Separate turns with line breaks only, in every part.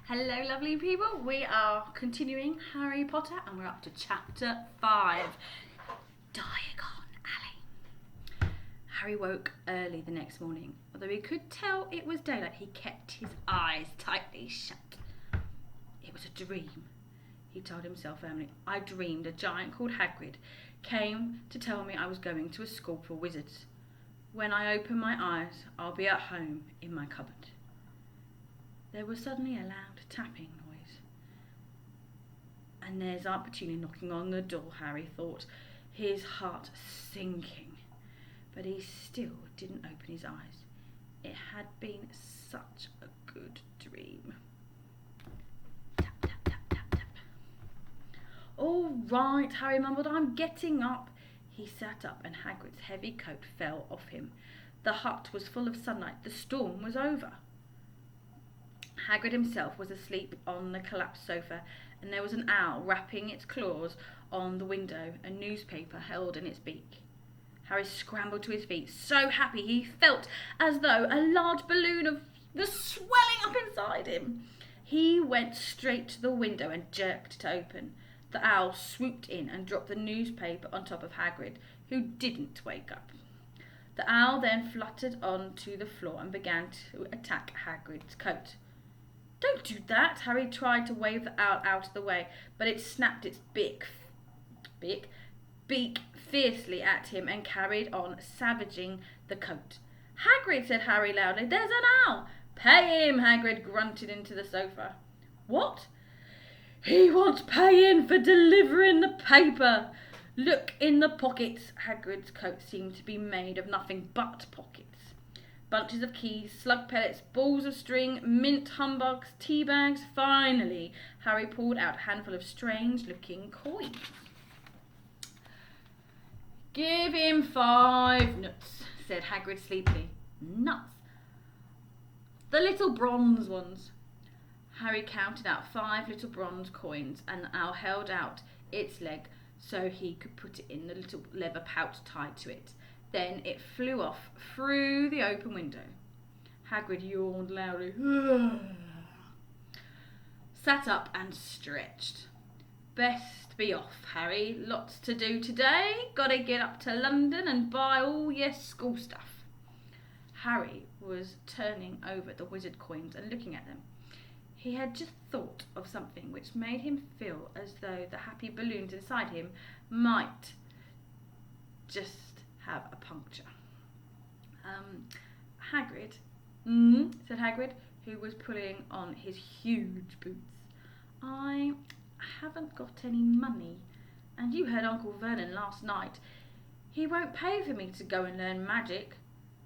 Hello lovely people, we are continuing Harry Potter and we're up to chapter 5, Diagon Alley. Harry woke early the next morning. Although he could tell it was daylight, he kept his eyes tightly shut. It was a dream, he told himself firmly. I dreamed a giant called Hagrid came to tell me I was going to a school for wizards. When I open my eyes, I'll be at home in my cupboard. There was suddenly a loud tapping noise. And there's Aunt Petunia knocking on the door, Harry thought, his heart sinking. But he still didn't open his eyes. It had been such a good dream. Tap, tap, tap, tap, tap. All right, Harry mumbled, I'm getting up. He sat up and Hagrid's heavy coat fell off him. The hut was full of sunlight. The storm was over. Hagrid himself was asleep on the collapsed sofa, and there was an owl rapping its claws on the window, a newspaper held in its beak. Harry scrambled to his feet, so happy he felt as though a large balloon was swelling up inside him. He went straight to the window and jerked it open. The owl swooped in and dropped the newspaper on top of Hagrid, who didn't wake up. The owl then fluttered onto the floor and began to attack Hagrid's coat. Don't do that! Harry tried to wave the owl out of the way, but it snapped its beak fiercely at him and carried on savaging the coat. Hagrid, said Harry loudly, there's an owl! Pay him! Hagrid grunted into the sofa. What? He wants paying for delivering the paper. Look in the pockets. Hagrid's coat seemed to be made of nothing but pockets. Bunches of keys, slug pellets, balls of string, mint humbugs, tea bags. Finally, Harry pulled out a handful of strange-looking coins. Give him 5 nuts, said Hagrid sleepily. Nuts? The little bronze ones. Harry counted out 5 little bronze coins, and the owl held out its leg so he could put it in the little leather pouch tied to it. Then it flew off through the open window. Hagrid yawned loudly, sat up and stretched. Best be off, Harry. Lots to do today. Gotta get up to London and buy all your school stuff. Harry was turning over the wizard coins and looking at them. He had just thought of something which made him feel as though the happy balloons inside him might just have a puncture. Hagrid, said Hagrid, who was pulling on his huge boots. I haven't got any money, and you heard Uncle Vernon last night. He won't pay for me to go and learn magic.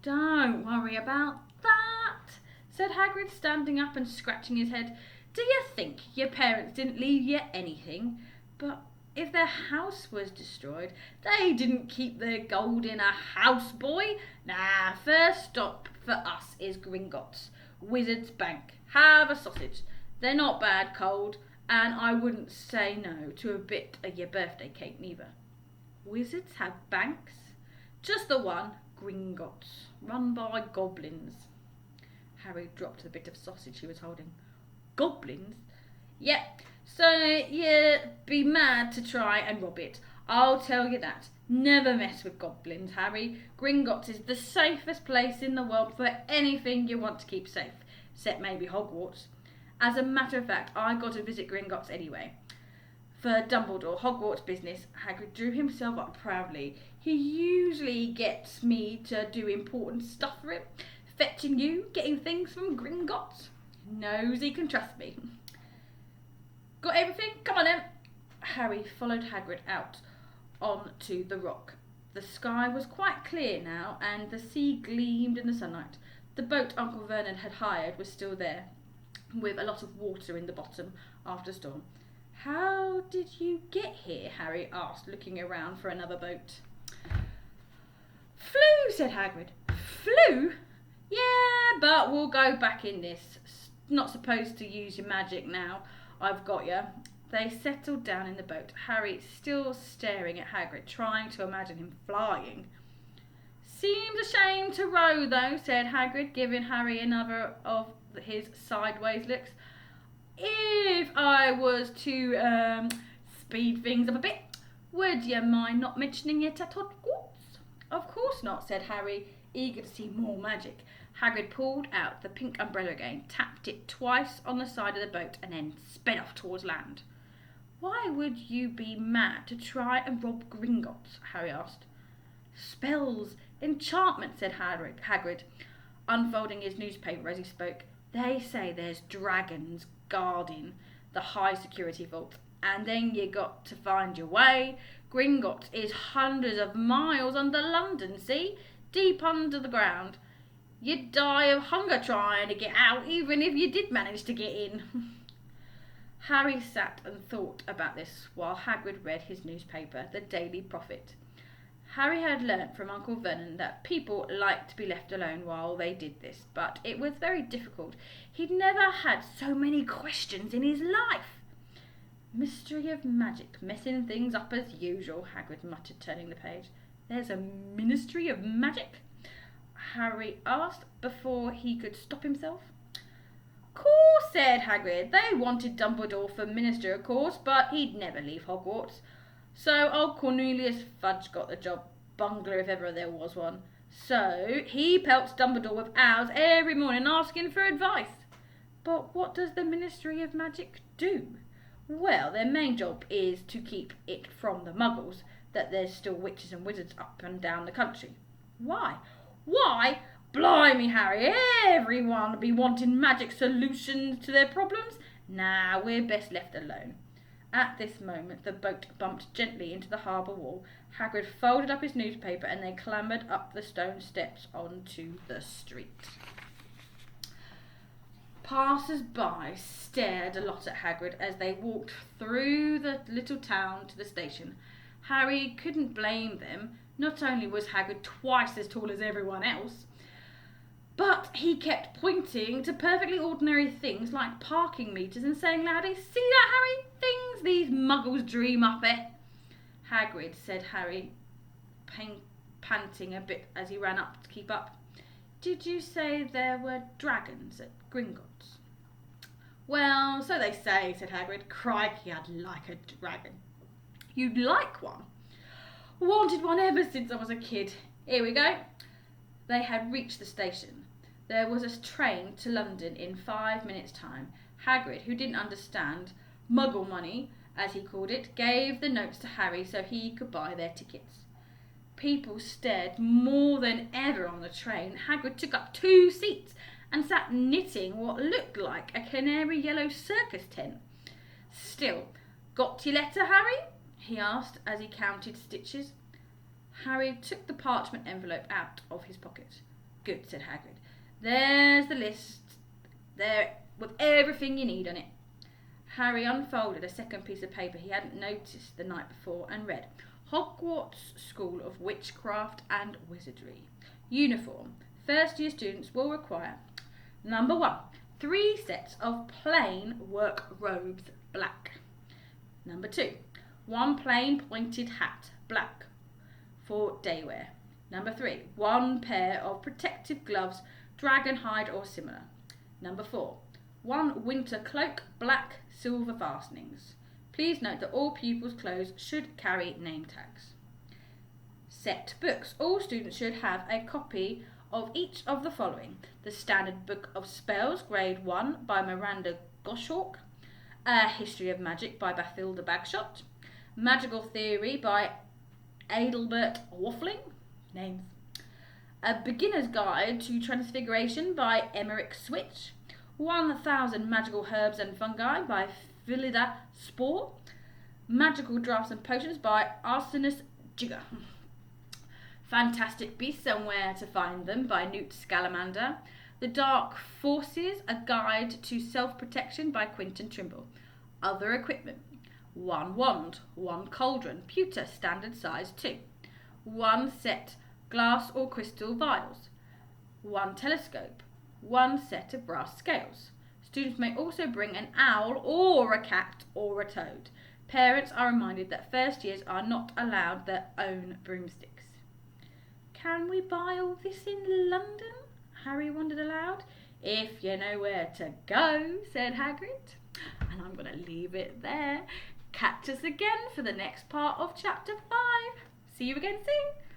Don't worry about that, said Hagrid, standing up and scratching his head. Do you think your parents didn't leave you anything? But if their house was destroyed, they didn't keep their gold in a house, boy. Nah, first stop for us is Gringotts, Wizard's Bank. Have a sausage. They're not bad cold, and I wouldn't say no to a bit of your birthday cake neither. Wizards have banks? Just the one, Gringotts, run by goblins. Harry dropped the bit of sausage he was holding. Goblins? Yep. So you'd be mad to try and rob it. I'll tell you that. Never mess with goblins, Harry. Gringotts is the safest place in the world for anything you want to keep safe, except maybe Hogwarts. As a matter of fact, I got to visit Gringotts anyway. For Dumbledore, Hogwarts business. Hagrid drew himself up proudly. He usually gets me to do important stuff for him. Fetching you, getting things from Gringotts. Knows he can trust me. Got everything? Come on then. Harry followed Hagrid out onto the rock. The sky was quite clear now, and the sea gleamed in the sunlight. The boat Uncle Vernon had hired was still there, with a lot of water in the bottom after the storm. How did you get here? Harry asked, looking around for another boat. Flew, said Hagrid. Flew? Yeah, but we'll go back in this. Not supposed to use your magic now. I've got you. They settled down in the boat, Harry still staring at Hagrid, trying to imagine him flying. Seems a shame to row, though, said Hagrid, giving Harry another of his sideways looks. If I was to speed things up a bit, would you mind not mentioning it at Hogwarts? Of course not, said Harry, eager to see more magic. Hagrid pulled out the pink umbrella again, tapped it twice on the side of the boat, and then sped off towards land. Why would you be mad to try and rob Gringotts? Harry asked. Spells, enchantment, said Hagrid, unfolding his newspaper as he spoke. They say there's dragons guarding the high security vault, and then you got to find your way. Gringotts is hundreds of miles under London, see? Deep under the ground. You'd die of hunger trying to get out, even if you did manage to get in. Harry sat and thought about this while Hagrid read his newspaper, the Daily Prophet. Harry had learnt from Uncle Vernon that people liked to be left alone while they did this, but it was very difficult. He'd never had so many questions in his life. Mystery of magic, messing things up as usual, Hagrid muttered, turning the page. There's a Ministry of Magic? Harry asked before he could stop himself. Course, said Hagrid. They wanted Dumbledore for minister, of course, but he'd never leave Hogwarts. So old Cornelius Fudge got the job, bungler if ever there was one. So he pelts Dumbledore with owls every morning asking for advice. But what does the Ministry of Magic do? Well, their main job is to keep it from the muggles that there's still witches and wizards up and down the country. Why? Why? Blimey, Harry, everyone will be wanting magic solutions to their problems. Nah, we're best left alone. At this moment, the boat bumped gently into the harbour wall. Hagrid folded up his newspaper and they clambered up the stone steps onto the street. Passers-by stared a lot at Hagrid as they walked through the little town to the station. Harry couldn't blame them. Not only was Hagrid twice as tall as everyone else, but he kept pointing to perfectly ordinary things like parking meters and saying loudly, "See that, Harry? Things these muggles dream up at." Hagrid, said Harry, panting a bit as he ran up to keep up. Did you say there were dragons at Gringotts? Well, so they say, said Hagrid. Crikey, I'd like a dragon. You'd like one? Wanted one ever since I was a kid. Here we go. They had reached the station. There was a train to London in 5 minutes' time. Hagrid, who didn't understand muggle money, as he called it, gave the notes to Harry so he could buy their tickets. People stared more than ever on the train. Hagrid took up 2 seats and sat knitting what looked like a canary yellow circus tent. Still, got your letter, Harry? He asked as he counted stitches. Harry took the parchment envelope out of his pocket. Good, said Hagrid. There's the list there with everything you need on it. Harry unfolded a second piece of paper he hadn't noticed the night before and read, Hogwarts School of Witchcraft and Wizardry. Uniform. First year students will require number 1, 3 sets of plain work robes, black. Number 2, 1 plain pointed hat, black, for day wear. Number 3, 1 pair of protective gloves, dragon hide or similar. Number 4, 1 winter cloak, black, silver fastenings. Please note that all pupils' clothes should carry name tags. Set books. All students should have a copy of each of the following. The Standard Book of Spells, Grade 1 by Miranda Goshawk. A History of Magic by Bathilda Bagshot. Magical Theory by Adelbert Waffling. Names. A Beginner's Guide to Transfiguration by Emmerich Switch. 1000 Magical Herbs and Fungi by Phillida Spore. Magical Drafts and Potions by Arsenis Jigger. Fantastic Beasts and Where to Find Them by Newt Scamander. The Dark Forces, A Guide to Self-Protection by Quentin Trimble. Other equipment. 1 wand, 1 cauldron, pewter, standard size 2. 1 set glass or crystal vials. 1 telescope. 1 set of brass scales. Students may also bring an owl or a cat or a toad. Parents are reminded that first years are not allowed their own broomsticks. Can we buy all this in London? Harry wondered aloud. If you know where to go, said Hagrid. And I'm going to leave it there. Catch us again for the next part of chapter 5. See you again soon.